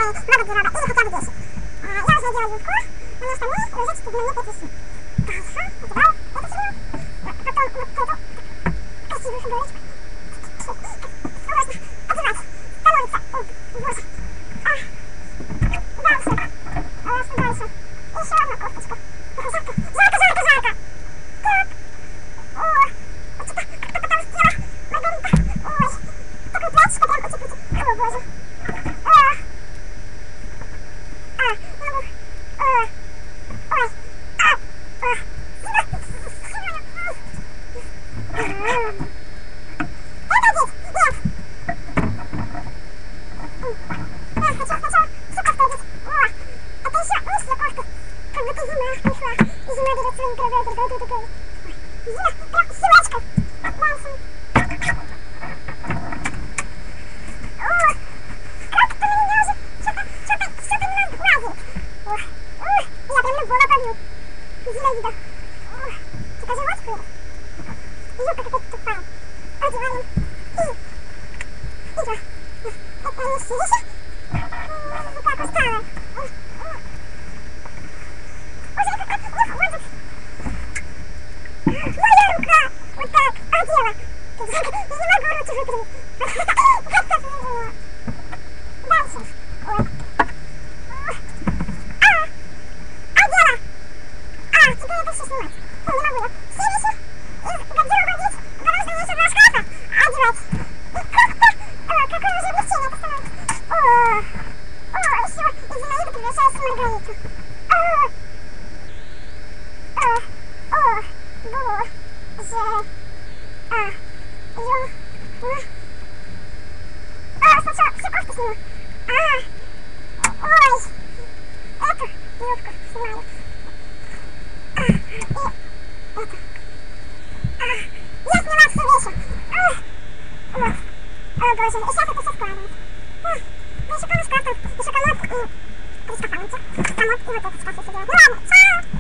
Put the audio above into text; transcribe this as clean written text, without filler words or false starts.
много где надо, или хотя бы 10. Я уже делаю юбку, а на остальные уже чуть-чуть на мне 5 висит. Хорошо, надеваю эту фигуру, потом вот эту красивую фигурочку. Сложно одевать, становится, боже. Дальше, еще одна кофточка. Жарко, жарко, жарко, жарко. Так, о, что-то как-то потолстела, Маргарита. Ой, такой платьишко прям утеплить. О, боже. Еще комод и пришкапалочек. Комод и вот этот шкаф я себе делаю. Ну ладно, чао!